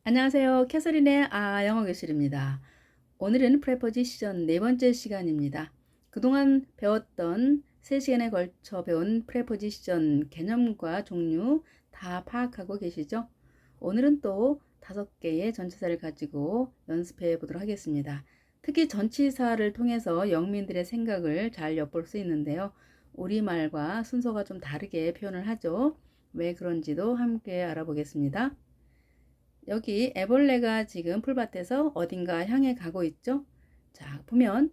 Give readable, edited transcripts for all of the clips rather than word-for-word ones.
안녕하세요. 캐서린의 영어 교실입니다. 오늘은 프레포지션 네 번째 시간입니다. 그동안 배웠던 3시간에 걸쳐 배운 프레포지션 개념과 종류 다 파악하고 계시죠? 오늘은 또 5개의 전치사를 가지고 연습해 보도록 하겠습니다. 특히 전치사를 통해서 영민들의 생각을 잘 엿볼 수 있는데요. 우리말과 순서가 좀 다르게 표현을 하죠. 왜 그런지도 함께 알아보겠습니다. 여기 애벌레가 지금 풀밭에서 어딘가 향해 가고 있죠? 자, 보면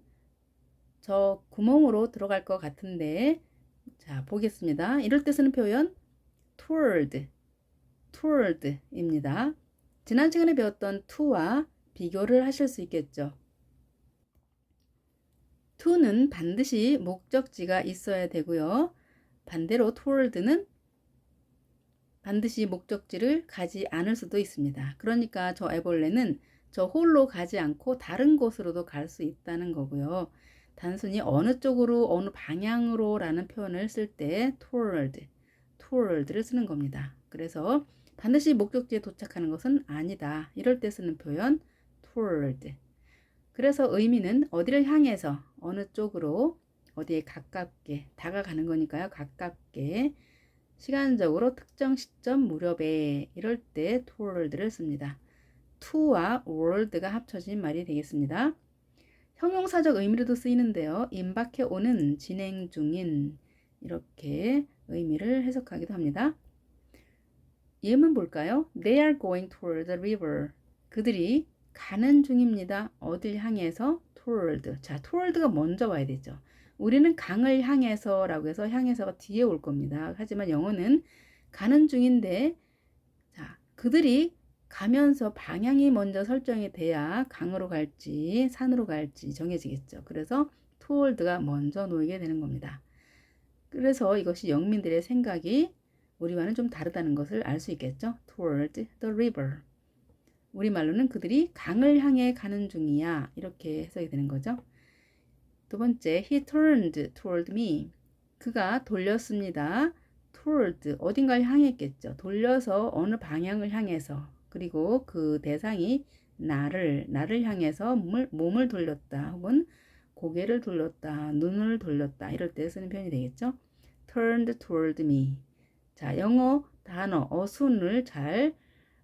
저 구멍으로 들어갈 것 같은데, 자, 보겠습니다. 이럴 때 쓰는 표현 toward입니다. 지난 시간에 배웠던 to와 비교를 하실 수 있겠죠. to는 반드시 목적지가 있어야 되고요. 반대로 toward는 반드시 목적지를 가지 않을 수도 있습니다. 그러니까 저 애벌레는 저 홀로 가지 않고 다른 곳으로도 갈 수 있다는 거고요. 단순히 어느 쪽으로 어느 방향으로 라는 표현을 쓸 때 toward를 쓰는 겁니다. 그래서 반드시 목적지에 도착하는 것은 아니다. 이럴 때 쓰는 표현 toward. 그래서 의미는 어디를 향해서 어느 쪽으로 어디에 가깝게 다가가는 거니까요. 가깝게 시간적으로 특정 시점 무렵에 이럴 때 toward를 씁니다. to와 word가 합쳐진 말이 되겠습니다. 형용사적 의미로도 쓰이는데요. 임박해 오는, 진행 중인 이렇게 의미를 해석하기도 합니다. 예문 볼까요? They are going toward the river. 그들이 가는 중입니다. 어딜 향해서? toward. 자, toward가 먼저 와야 되죠. 우리는 강을 향해서 라고 해서 향해서가 뒤에 올 겁니다. 하지만 영어는 가는 중인데, 자, 그들이 가면서 방향이 먼저 설정이 돼야 강으로 갈지 산으로 갈지 정해지겠죠. 그래서 toward가 먼저 놓이게 되는 겁니다. 그래서 이것이 영민들의 생각이 우리와는 좀 다르다는 것을 알 수 있겠죠. toward the river. 우리말로는 그들이 강을 향해 가는 중이야. 이렇게 해석이 되는 거죠. 두 번째, he turned toward me. 그가 돌렸습니다. toward, 어딘가를 향했겠죠. 돌려서 어느 방향을 향해서. 그리고 그 대상이 나를 향해서 몸을 돌렸다. 혹은 고개를 돌렸다. 눈을 돌렸다. 이럴 때 쓰는 표현이 되겠죠. turned toward me. 자, 영어 단어, 어순을 잘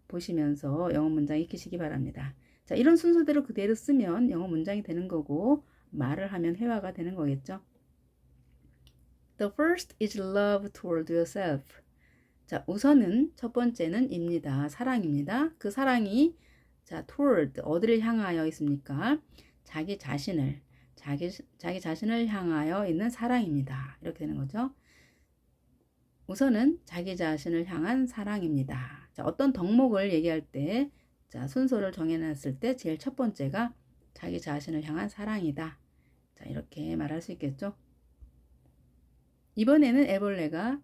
보시면서 영어 문장 익히시기 바랍니다. 자, 이런 순서대로 그대로 쓰면 영어 문장이 되는 거고 말을 하면 회화가 되는 거겠죠. The first is love toward yourself. 자, 우선은 첫 번째는 입니다. 사랑입니다. 그 사랑이 자, toward 어디를 향하여 있습니까? 자기 자신을 향하여 있는 사랑입니다. 이렇게 되는 거죠. 우선은 자기 자신을 향한 사랑입니다. 자, 어떤 덕목을 얘기할 때, 자, 순서를 정해놨을 때 제일 첫 번째가 자기 자신을 향한 사랑이다. 자, 이렇게 말할 수 있겠죠. 이번에는 애벌레가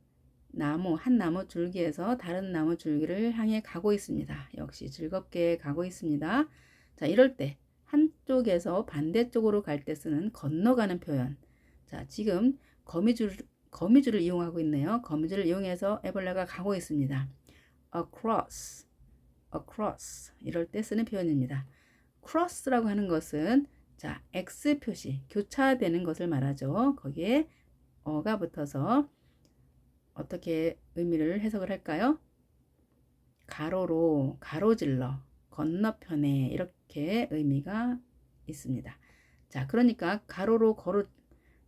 한 나무 줄기에서 다른 나무 줄기를 향해 가고 있습니다. 역시 즐겁게 가고 있습니다. 자, 이럴 때 한쪽에서 반대쪽으로 갈 때 쓰는 건너가는 표현. 자, 지금 거미줄을 이용하고 있네요. 거미줄을 이용해서 애벌레가 가고 있습니다. across 이럴 때 쓰는 표현입니다. cross라고 하는 것은 자, X 표시, 교차되는 것을 말하죠. 거기에 어가 붙어서 어떻게 의미를 해석을 할까요? 가로로, 가로질러, 건너편에 이렇게 의미가 있습니다. 자, 그러니까 가로로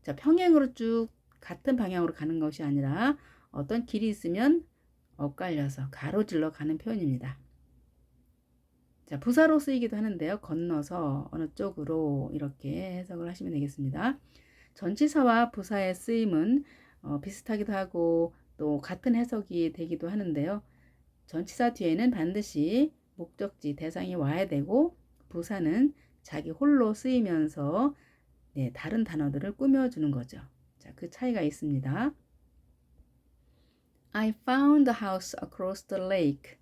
자, 평행으로 쭉 같은 방향으로 가는 것이 아니라 어떤 길이 있으면 엇갈려서 가로질러 가는 표현입니다. 자, 부사로 쓰이기도 하는데요. 건너서 어느 쪽으로 이렇게 해석을 하시면 되겠습니다. 전치사와 부사의 쓰임은 비슷하기도 하고 또 같은 해석이 되기도 하는데요. 전치사 뒤에는 반드시 목적지, 대상이 와야 되고 부사는 자기 홀로 쓰이면서 다른 단어들을 꾸며주는 거죠. 자, 그 차이가 있습니다. I found the house across the lake.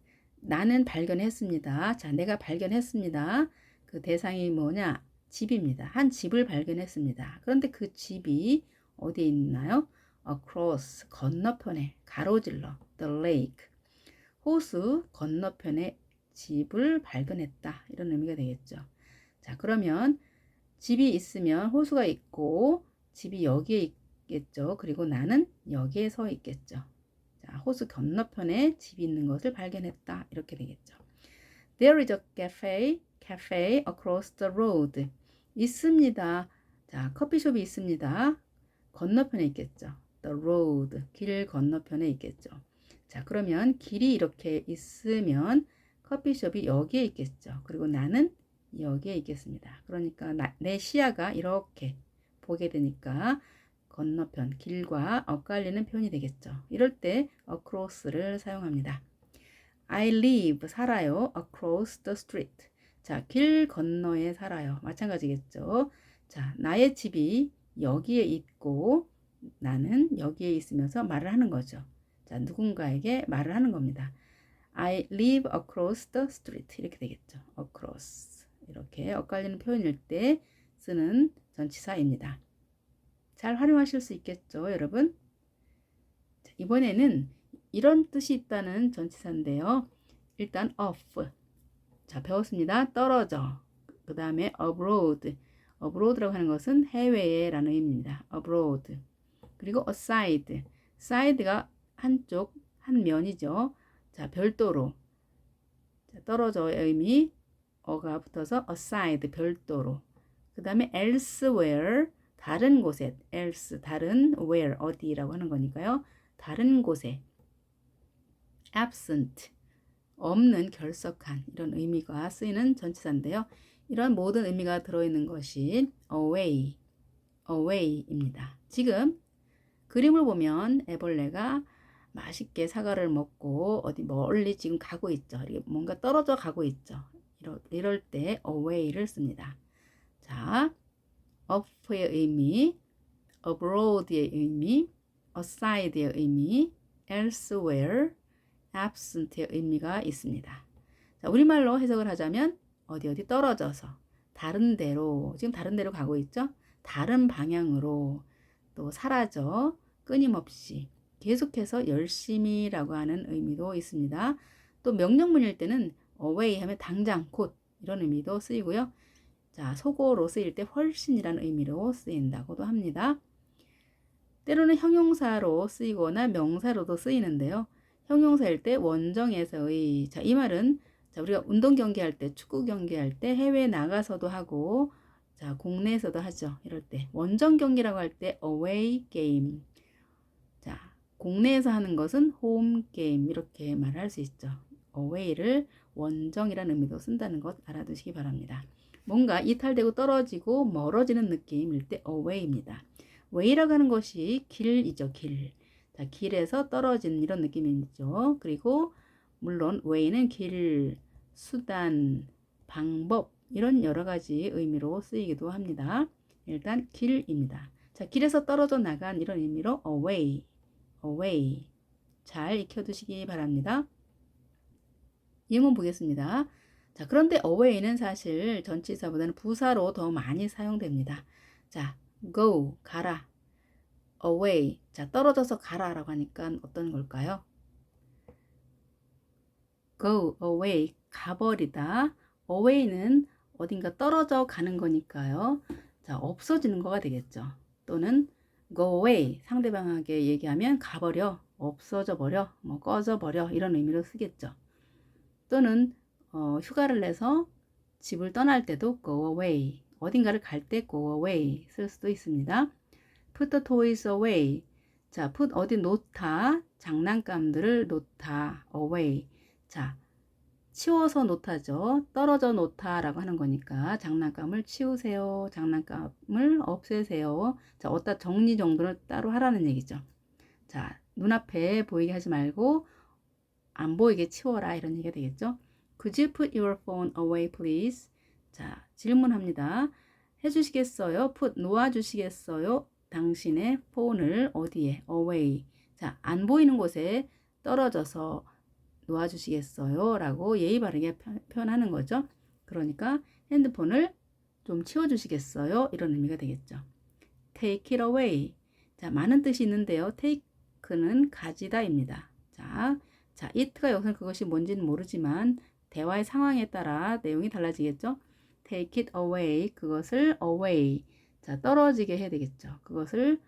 나는 발견했습니다. 자, 내가 발견했습니다. 그 대상이 뭐냐? 집입니다. 한 집을 발견했습니다. 그런데 그 집이 어디에 있나요? across, 건너편에, 가로질러, the lake. 호수 건너편에 집을 발견했다. 이런 의미가 되겠죠. 자, 그러면 집이 있으면 호수가 있고 집이 여기에 있겠죠. 그리고 나는 여기에 서 있겠죠. 자, 호수 건너편에 집이 있는 것을 발견했다. 이렇게 되겠죠. There is a cafe across the road. 있습니다. 자, 커피숍이 있습니다. 건너편에 있겠죠. The road, 길 건너편에 있겠죠. 자, 그러면 길이 이렇게 있으면 커피숍이 여기에 있겠죠. 그리고 나는 여기에 있겠습니다. 그러니까 내 시야가 이렇게 보게 되니까 건너편, 길과 엇갈리는 표현이 되겠죠. 이럴 때 across를 사용합니다. I live, 살아요. across the street. 자, 길 건너에 살아요. 마찬가지겠죠. 자, 나의 집이 여기에 있고 나는 여기에 있으면서 말을 하는 거죠. 자, 누군가에게 말을 하는 겁니다. I live across the street. 이렇게 되겠죠. across. 이렇게 엇갈리는 표현일 때 쓰는 전치사입니다. 잘 활용하실 수 있겠죠, 여러분? 자, 이번에는 이런 뜻이 있다는 전치사인데요. 일단 off. 자, 배웠습니다. 떨어져. 그 다음에 abroad. abroad라고 하는 것은 해외에 라는 의미입니다. abroad. 그리고 aside. side가 한쪽, 한 면이죠. 자, 별도로. 자, 떨어져의 의미, 어가 붙어서 aside, 별도로. 그 다음에 elsewhere, 다른 곳에. else, 다른, where, 어디라고 하는 거니까요. 다른 곳에. absent, 없는, 결석한 이런 의미가 쓰이는 전치사인데요. 이런 모든 의미가 들어있는 것이 away입니다. 지금 그림을 보면 애벌레가 맛있게 사과를 먹고 어디 멀리 지금 가고 있죠. 뭔가 떨어져 가고 있죠. 이럴 때 away를 씁니다. 자, off의 의미, abroad의 의미, aside의 의미, elsewhere, absent의 의미가 있습니다. 자, 우리말로 해석을 하자면 어디 떨어져서 다른 데로, 지금 다른 데로 가고 있죠. 다른 방향으로 또 사라져 끊임없이 계속해서 열심히라고 하는 의미도 있습니다. 또 명령문일 때는 away 하면 당장 곧 이런 의미도 쓰이고요. 자, 속어로 쓰일 때 훨씬이라는 의미로 쓰인다고도 합니다. 때로는 형용사로 쓰이거나 명사로도 쓰이는데요. 형용사일 때 원정에서의, 자, 이 말은 자, 우리가 운동 경기할 때, 축구 경기할 때 해외에 나가서도 하고, 자, 국내에서도 하죠. 이럴 때 원정 경기라고 할 때 away game. 자, 국내에서 하는 것은 home game 이렇게 말할 수 있죠. away를 원정이라는 의미도 쓴다는 것 알아두시기 바랍니다. 뭔가 이탈되고 떨어지고 멀어지는 느낌일 때 away입니다. way라고 하는 것이 길이죠. 길. 자, 길에서 떨어지는 이런 느낌이죠. 그리고 물론 way는 길, 수단, 방법 이런 여러 가지 의미로 쓰이기도 합니다. 일단 길입니다. 자, 길에서 떨어져 나간 이런 의미로 away. 잘 익혀두시기 바랍니다. 예문 보겠습니다. 자, 그런데 away는 사실 전치사보다는 부사로 더 많이 사용됩니다. 자, go, 가라. away, 자, 떨어져서 가라라고 하니까 어떤 걸까요? go away, 가버리다. away는 어딘가 떨어져 가는 거니까요. 자, 없어지는 거가 되겠죠. 또는 go away, 상대방에게 얘기하면 가버려, 없어져 버려, 뭐 꺼져 버려 이런 의미로 쓰겠죠. 또는 휴가를 내서 집을 떠날 때도 go away, 어딘가를 갈 때 go away 쓸 수도 있습니다. put the toys away, 자, put 어디 놓다, 장난감들을 놓다, away. 자, 치워서 놓다죠. 떨어져 놓다라고 하는 거니까 장난감을 치우세요. 장난감을 없애세요. 자, 어디다 정리 정돈을 따로 하라는 얘기죠. 자, 눈앞에 보이게 하지 말고 안 보이게 치워라 이런 얘기가 되겠죠. Could you put your phone away, please? 자, 질문합니다. 해주시겠어요? put 놓아주시겠어요? 당신의 폰을 어디에? away. 자, 안 보이는 곳에 떨어져서 놓아주시겠어요? 라고 예의 바르게 표현하는 거죠. 그러니까 핸드폰을 좀 치워주시겠어요? 이런 의미가 되겠죠. Take it away. 자, 많은 뜻이 있는데요. take는 가지다입니다. 자, it가 여기서 그것이 뭔지는 모르지만 대화의 상황에 따라 내용이 달라지겠죠. take it away, 그것을 away, 자, 떨어지게 해야 되겠죠. 그것을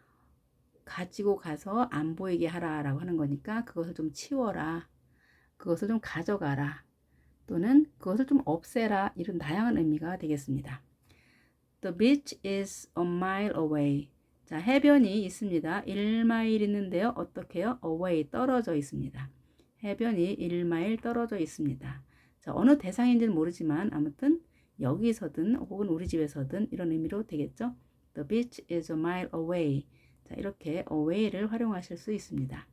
가지고 가서 안 보이게 하라라고 하는 거니까 그것을 좀 치워라, 그것을 좀 가져가라, 또는 그것을 좀 없애라, 이런 다양한 의미가 되겠습니다. The beach is a mile away. 자, 해변이 있습니다. 1마일 있는데요. 어떻게 해요? away, 떨어져 있습니다. 해변이 1마일 떨어져 있습니다. 자, 어느 대상인지는 모르지만 아무튼 여기서든 혹은 우리 집에서든 이런 의미로 되겠죠. The beach is a mile away. 자, 이렇게 away를 활용하실 수 있습니다.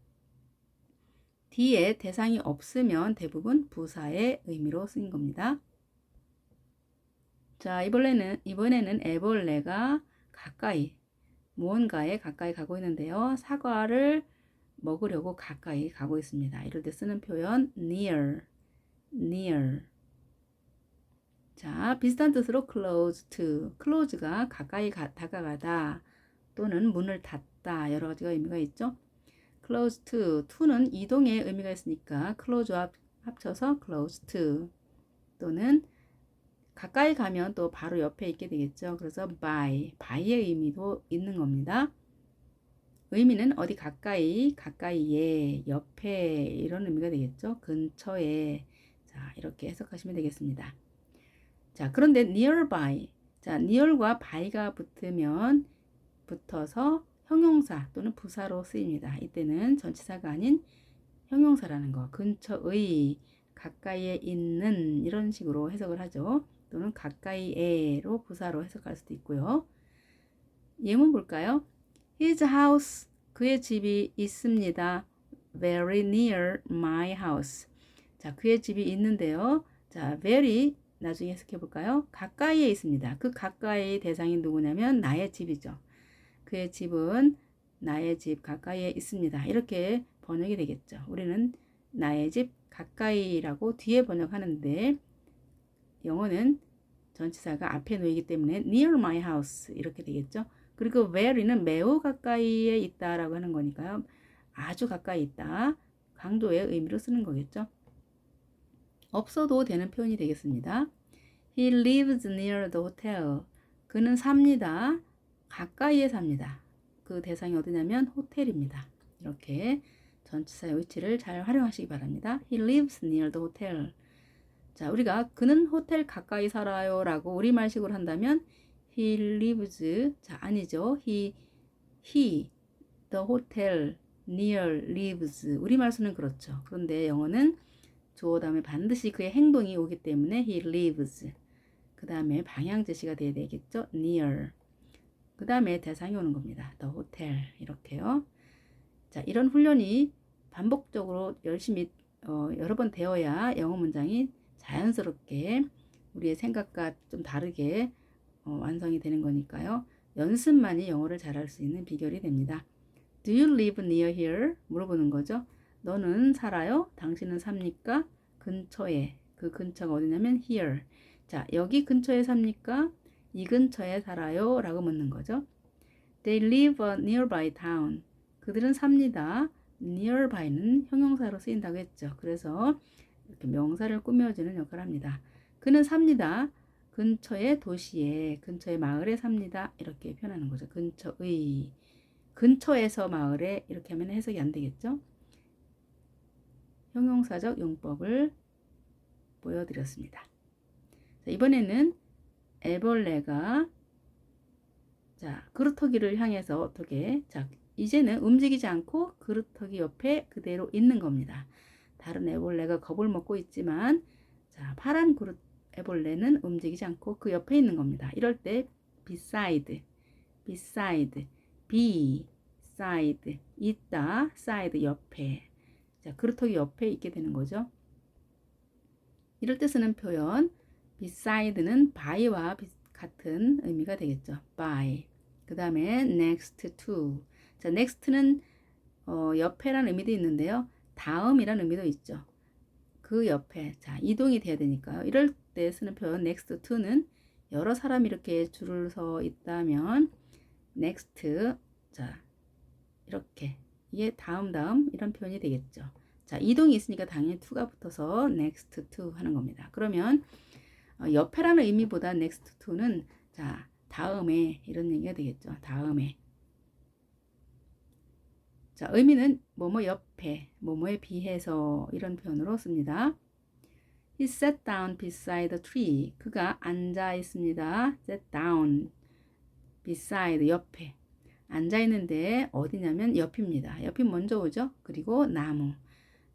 뒤에 대상이 없으면 대부분 부사의 의미로 쓰인 겁니다. 자, 이번에는 애벌레가 가까이, 무언가에 가까이 가고 있는데요. 사과를 먹으려고 가까이 가고 있습니다. 이럴 때 쓰는 표현 near, near. 자, 비슷한 뜻으로 close to, close가 가까이 다가가다 또는 문을 닫다, 여러 가지가 의미가 있죠. close to는 이동의 의미가 있으니까 close와 합쳐서 close to, 또는 가까이 가면 또 바로 옆에 있게 되겠죠. 그래서 by의 의미도 있는 겁니다. 의미는 어디 가까이, 가까이에, 옆에, 이런 의미가 되겠죠. 근처에. 자, 이렇게 해석하시면 되겠습니다. 자, 그런데 nearby, 자, near과 by가 붙어서 형용사 또는 부사로 쓰입니다. 이때는 전치사가 아닌 형용사라는 거, 근처의, 가까이에 있는, 이런 식으로 해석을 하죠. 또는 가까이에로 부사로 해석할 수도 있고요. 예문 볼까요? His house, 그의 집이 있습니다. Very near my house. 자, 그의 집이 있는데요. 자, very 나중에 해석해 볼까요? 가까이에 있습니다. 그 가까이 대상이 누구냐면 나의 집이죠. 그의 집은 나의 집 가까이에 있습니다. 이렇게 번역이 되겠죠. 우리는 나의 집 가까이라고 뒤에 번역하는데 영어는 전치사가 앞에 놓이기 때문에 near my house 이렇게 되겠죠. 그리고 very는 매우 가까이에 있다라고 하는 거니까요. 아주 가까이 있다, 강도의 의미로 쓰는 거겠죠. 없어도 되는 표현이 되겠습니다. He lives near the hotel. 그는 삽니다. 가까이에 삽니다. 그 대상이 어디냐면 호텔입니다. 이렇게 전치사의 위치를 잘 활용하시기 바랍니다. He lives near the hotel. 자, 우리가 그는 호텔 가까이 살아요 라고 우리말식으로 한다면 he lives, 자, 아니죠. he the hotel near lives. 우리말 쓰는 그렇죠. 그런데 영어는 주어 다음에 반드시 그의 행동이 오기 때문에 he lives. 그 다음에 방향 제시가 돼야 되겠죠. near. 그 다음에 대상이 오는 겁니다. the hotel. 이렇게요. 자, 이런 훈련이 반복적으로 열심히 여러 번 되어야 영어 문장이 자연스럽게 우리의 생각과 좀 다르게 완성이 되는 거니까요. 연습만이 영어를 잘할 수 있는 비결이 됩니다. Do you live near here? 물어보는 거죠. 너는 살아요? 당신은 삽니까? 근처에. 그 근처가 어디냐면 here. 자, 여기 근처에 삽니까? 이 근처에 살아요? 라고 묻는 거죠. They live a nearby town. 그들은 삽니다. nearby는 형용사로 쓰인다고 했죠. 그래서 이렇게 명사를 꾸며주는 역할을 합니다. 그는 삽니다. 근처의 도시에, 근처의 마을에 삽니다. 이렇게 표현하는 거죠. 근처의, 근처에서 마을에, 이렇게 하면 해석이 안 되겠죠. 형용사적 용법을 보여드렸습니다. 자, 이번에는 애벌레가 그루터기를 향해서 어떻게, 자, 이제는 움직이지 않고 그루터기 옆에 그대로 있는 겁니다. 다른 애벌레가 겁을 먹고 있지만, 자, 파란 애벌레는 움직이지 않고 그 옆에 있는 겁니다. 이럴 때 beside, 있다, side 옆에. 자, 그루터기 옆에 있게 되는 거죠. 이럴 때 쓰는 표현 beside는 by와 같은 의미가 되겠죠. by. 그 다음에 next to. 자, next는 옆에라는 의미도 있는데요. 다음이라는 의미도 있죠. 그 옆에. 자, 이동이 돼야 되니까요. 이럴 때 쓰는 표현 next to는 여러 사람이 이렇게 줄을 서 있다면 next, 자, 이렇게 이게 다음 이런 표현이 되겠죠. 자, 이동이 있으니까 당연히 to가 붙어서 next to 하는 겁니다. 그러면 옆에라는 의미보다 next to는 자, 다음에 이런 얘기가 되겠죠. 다음에. 자, 의미는 뭐뭐 옆에, 뭐뭐에 비해서 이런 표현으로 씁니다. He sat down beside the tree. 그가 앉아 있습니다. sat down beside 옆에. 앉아 있는데 어디냐면 옆입니다. 옆이 먼저 오죠. 그리고 나무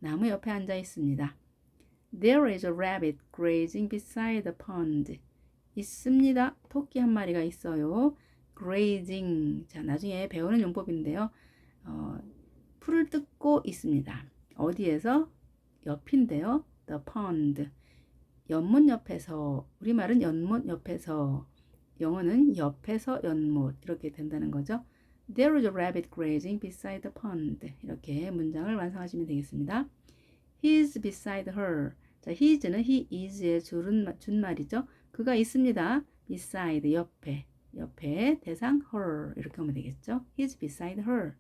옆에 앉아 있습니다. There is a rabbit grazing beside the pond. 있습니다. 토끼 한 마리가 있어요. grazing. 자, 나중에 배우는 용법인데요. 풀을 뜯고 있습니다. 어디에서? 옆인데요. The pond. 연못 옆에서. 우리말은 연못 옆에서. 영어는 옆에서 연못. 이렇게 된다는 거죠. There is a rabbit grazing beside the pond. 이렇게 문장을 완성하시면 되겠습니다. He is beside her. 자, his는 he is의 준말이죠. 그가 있습니다. beside 옆에. 옆에 대상 her 이렇게 하면 되겠죠. He is beside her.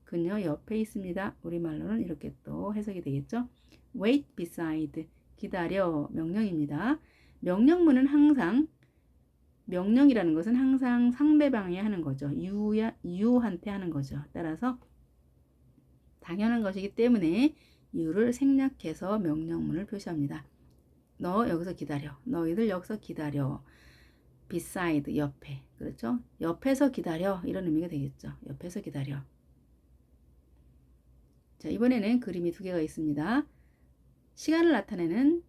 그녀 옆에 있습니다. 우리말로는 이렇게 또 해석이 되겠죠. wait beside 기다려 명령입니다. 명령문은 항상 명령이라는 것은 항상 상대방이 하는 거죠. you한테 하는 거죠. 따라서 당연한 것이기 때문에 you를 생략해서 명령문을 표시합니다. 너 여기서 기다려. 너희들 여기서 기다려. beside 옆에. 그렇죠? 옆에서 기다려. 이런 의미가 되겠죠. 옆에서 기다려. 자, 이번에는 그림이 두 개가 있습니다. 시간을 나타내는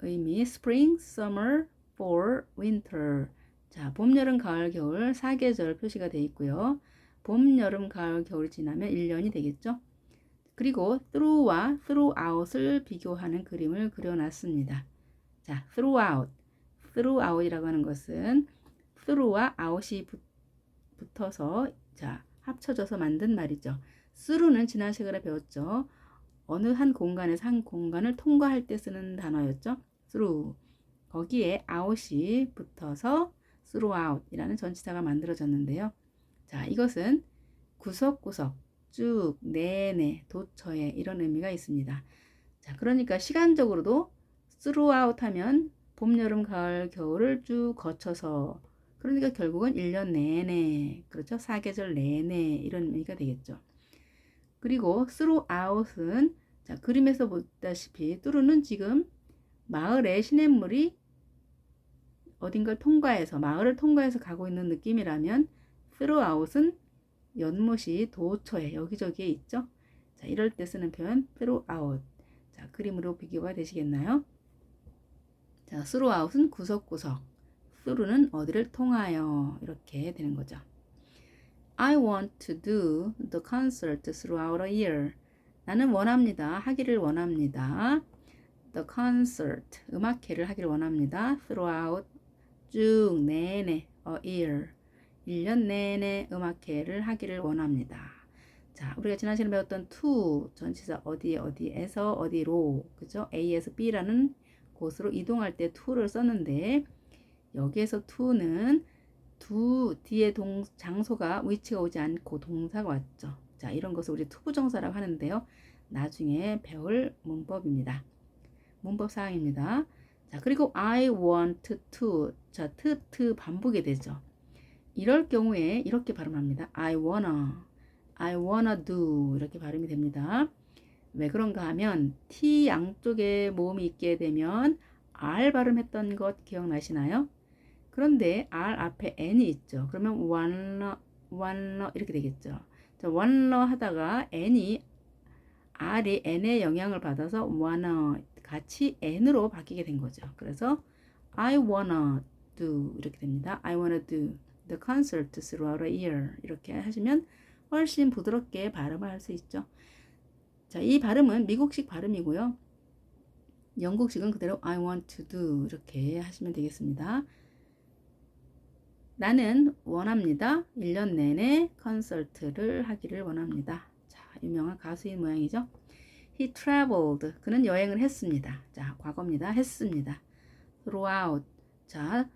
의미 spring, summer, fall, winter. 자, 봄, 여름, 가을, 겨울 4계절 표시가 되어 있고요. 봄, 여름, 가을, 겨울이 지나면 1년이 되겠죠. 그리고 through와 throughout을 비교하는 그림을 그려놨습니다. 자, throughout이라고 하는 것은 through와 out이 붙어서 자, 합쳐져서 만든 말이죠. through는 지난 시간에 배웠죠. 어느 한 공간에서 한 공간을 통과할 때 쓰는 단어였죠. through. 거기에 out이 붙어서 throughout이라는 전치사가 만들어졌는데요. 자, 이것은 구석구석, 쭉, 내내, 도처에 이런 의미가 있습니다. 자, 그러니까 시간적으로도 throughout 하면 봄, 여름, 가을, 겨울을 쭉 거쳐서 그러니까 결국은 1년 내내, 그렇죠? 4계절 내내 이런 의미가 되겠죠. 그리고 throughout은 자, 그림에서 보다시피 through는 지금 마을에 시냇물이 어딘가를 통과해서 마을을 통과해서 가고 있는 느낌이라면 throughout은 연못이 도처에 여기저기에 있죠. 자, 이럴 때 쓰는 표현 throughout. 자, 그림으로 비교가 되시겠나요? 자, throughout은 구석구석, through는 어디를 통하여 이렇게 되는 거죠. I want to do the concert throughout a year. 나는 원합니다. 하기를 원합니다. The concert, 음악회를 하기를 원합니다. throughout, 쭉 내내, a year, 1년 내내 음악회를 하기를 원합니다. 자, 우리가 지난 시간에 배웠던 to, 전치사 어디에서 어디로, 그죠? A에서 B라는 곳으로 이동할 때 to를 썼는데 여기에서 to는 뒤에 장소가 위치가 오지 않고 동사가 왔죠. 자, 이런 것을 우리 투부정사라고 하는데요. 나중에 배울 문법입니다. 문법 사항입니다. 자, 그리고 I want to. 자, to 반복이 되죠. 이럴 경우에 이렇게 발음합니다. I wanna do 이렇게 발음이 됩니다. 왜 그런가 하면 T 양쪽에 모음이 있게 되면 R 발음했던 것 기억나시나요? 그런데 R 앞에 N이 있죠. 그러면 wanna 이렇게 되겠죠. 자, wanna 하다가 R이 N의 영향을 받아서 wanna 같이 N으로 바뀌게 된 거죠. 그래서 I wanna do 이렇게 됩니다. I wanna do the concert throughout a year 이렇게 하시면 훨씬 부드럽게 발음을 할 수 있죠. 자, 이 발음은 미국식 발음이고요. 영국식은 그대로 I want to do 이렇게 하시면 되겠습니다. 나는 원합니다. 1년 내내 콘서트를 하기를 원합니다. 자, 유명한 가수인 모양이죠. He traveled. 그는 여행을 했습니다. 자, 과거입니다. 했습니다. throughout. 자,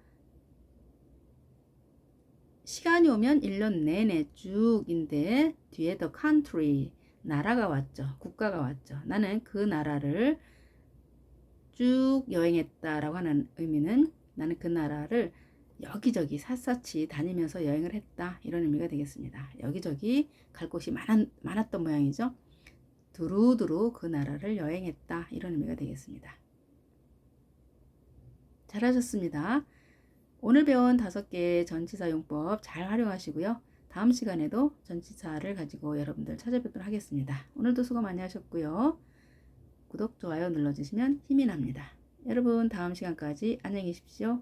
시간이 오면 1년 내내 쭉인데 뒤에 the country. 나라가 왔죠. 국가가 왔죠. 나는 그 나라를 쭉 여행했다라고 하는 의미는 나는 그 나라를 여기저기 샅샅이 다니면서 여행을 했다. 이런 의미가 되겠습니다. 여기저기 갈 곳이 많았던 모양이죠. 두루두루 그 나라를 여행했다. 이런 의미가 되겠습니다. 잘하셨습니다. 오늘 배운 5개의 전치사 용법 잘 활용하시고요. 다음 시간에도 전치사를 가지고 여러분들 찾아뵙도록 하겠습니다. 오늘도 수고 많이 하셨고요. 구독, 좋아요 눌러주시면 힘이 납니다. 여러분 다음 시간까지 안녕히 계십시오.